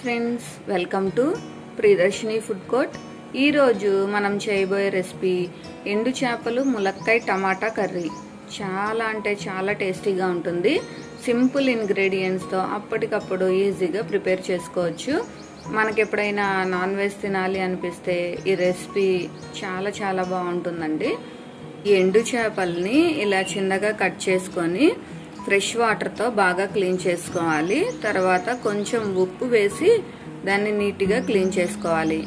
Friends, welcome to Priyadarshini food court. ఈరోజు మనం చేయబోయే రెసిపీ ఎండు చేపలు ములక్కాయ టమాటా కర్రీ. చాలా అంటే చాలా టేస్టీగా ఉంటుంది. సింపుల్ ఇంగ్రీడియంట్స్తో అప్పటికప్పుడు ఈజీగా ప్రిపేర్ చేసుకోవచ్చు. మనకి ఎప్పుడైనా నాన్ వెజ్ తినాలి అనిపిస్తే ఈ రెసిపీ చాలా చాలా బాగుంటుందండి. ఈ ఎండు చేపల్ని ఇలా చిన్నగా కట్ చేసుకొని ఫ్రెష్ వాటర్తో బాగా క్లీన్ చేసుకోవాలి. తర్వాత కొంచెం ఉప్పు వేసి దాన్ని నీట్గా క్లీన్ చేసుకోవాలి.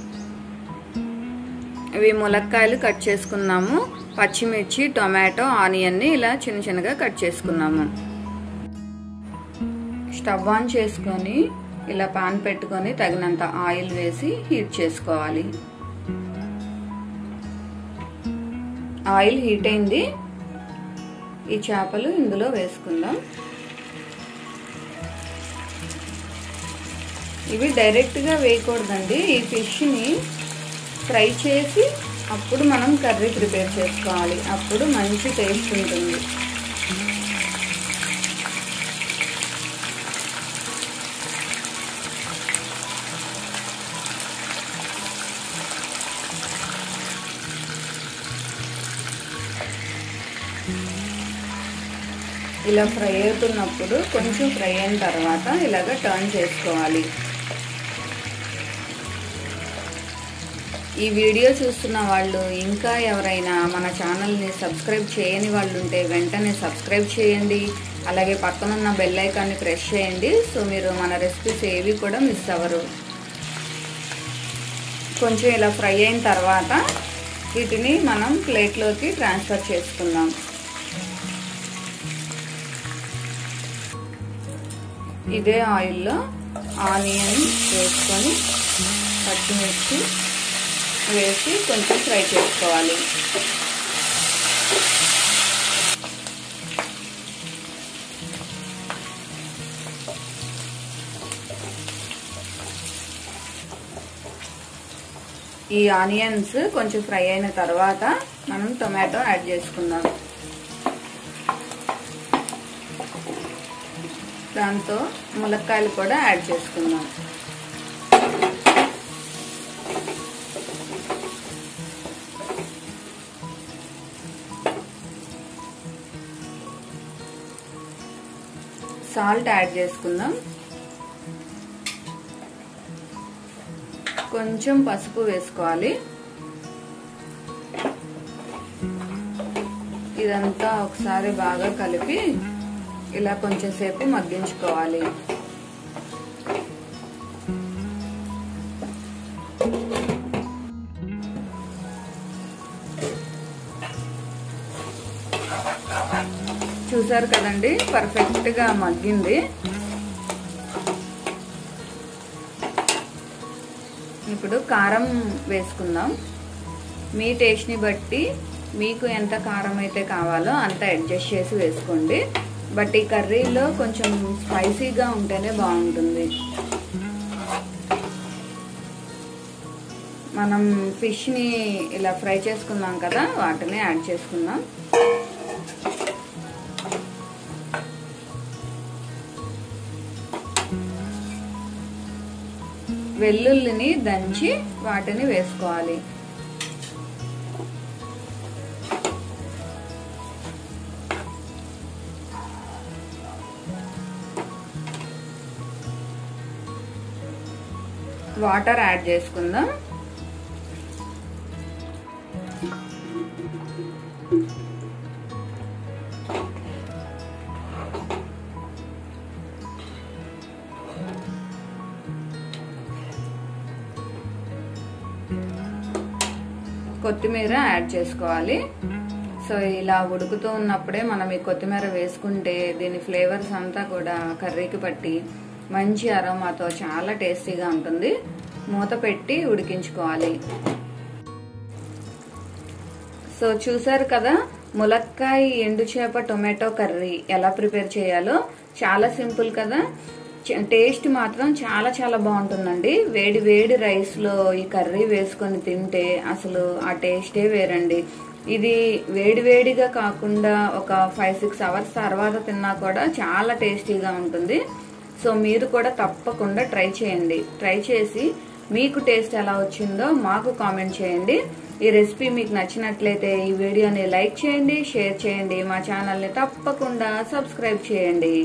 ఇవి ములక్కాయలు కట్ చేసుకున్నాము. పచ్చిమిర్చి, టొమాటో, ఆనియన్ని ఇలా చిన్న చిన్నగా కట్ చేసుకున్నాము. స్టవ్ ఆన్ చేసుకొని ఇలా పాన్ పెట్టుకొని తగినంత ఆయిల్ వేసి హీట్ చేసుకోవాలి. ఆయిల్ హీట్ అయింది. ఈ చేపలు ఇందులో వేసుకుందాం. ఇవి డైరెక్ట్గా వేయకూడదండి. ఈ ఫిష్ని ఫ్రై చేసి అప్పుడు మనం కర్రీ ప్రిపేర్ చేసుకోవాలి. అప్పుడు మంచి టేస్ట్ ఉంటుంది. ఇలా ఫ్రై అవుతున్నప్పుడు కొంచెం ఫ్రై అయిన తర్వాత ఇలాగ టర్న్ చేసుకోవాలి. ఈ వీడియో చూస్తున్న వాళ్ళు ఇంకా ఎవరైనా మన ఛానల్ని సబ్స్క్రైబ్ చేయని వాళ్ళు ఉంటే వెంటనే సబ్స్క్రైబ్ చేయండి. అలాగే పక్కనున్న బెల్ ఐకాన్ని ప్రెస్ చేయండి. సో మీరు మన రెసిపీస్ ఏవి కూడా మిస్ అవ్వరు. కొంచెం ఇలా ఫ్రై అయిన తర్వాత వీటిని మనం ప్లేట్లోకి ట్రాన్స్ఫర్ చేసుకుందాం. ఇదే ఆయిల్లో ఆనియన్ వేసుకొని పచ్చిమిర్చి వేసి కొంచెం ఫ్రై చేసుకోవాలి. ఈ ఆనియన్స్ కొంచెం ఫ్రై అయిన తర్వాత మనం టొమాటో యాడ్ చేసుకుందాం. దాంతో ములక్కాయలు కూడా యాడ్ చేసుకుందాం. సాల్ట్ యాడ్ చేసుకుందాం. కొంచెం పసుపు వేసుకోవాలి. ఇదంతా ఒకసారి బాగా కలిపి ఇలా కొంచెం సేపు మగ్గించుకోవాలి. చూసారు కదండి, పర్ఫెక్ట్ గా మగ్గింది. ఇప్పుడు కారం వేసుకుందాం. మీ టేస్ట్ ని బట్టి మీకు ఎంత కారం అయితే కావాలో అంత అడ్జస్ట్ చేసి వేసుకోండి. బట్ ఈ కర్రీలో కొంచెం స్పైసీగా ఉంటేనే బాగుంటుంది. మనం ఫిష్ని ఇలా ఫ్రై చేసుకున్నాం కదా, వాటిని యాడ్ చేసుకుందాం. వెల్లుల్లిని దంచి వాటిని వేసుకోవాలి. వాటర్ యాడ్ చేసుకుందాం. కొత్తిమీర యాడ్ చేసుకోవాలి. సో ఇలా ఉడుకుతూ ఉన్నప్పుడే మనం ఈ కొత్తిమీర వేసుకుంటే దీని ఫ్లేవర్స్ అంతా కూడా కర్రీకి పట్టి మంచి అరోమాతో చాలా టేస్టీగా ఉంటుంది. మూత పెట్టి ఉడికించుకోవాలి. సో చూసారు కదా, ములక్కాయ ఎండు చేప టొమాటో కర్రీ ఎలా ప్రిపేర్ చేయాలో. చాలా సింపుల్ కదా, టేస్ట్ మాత్రం చాలా చాలా బాగుంటుందండి. వేడి వేడి రైస్లో ఈ కర్రీ వేసుకొని తింటే అసలు ఆ టేస్టే వేరండి. ఇది వేడివేడిగా కాకుండా ఒక 5-6 అవర్స్ తర్వాత తిన్నా కూడా చాలా టేస్టీగా ఉంటుంది. సో మీరు కూడా తప్పకుండా ట్రై చేయండి. ట్రై చేసి మీకు టేస్ట్ ఎలా వచ్చిందో మాకు కామెంట్ చేయండి. ఈ రెసిపీ మీకు నచ్చినట్లయితే ఈ వీడియోని లైక్ చేయండి, షేర్ చేయండి, మా ఛానల్ని తప్పకుండా సబ్స్క్రైబ్ చేయండి.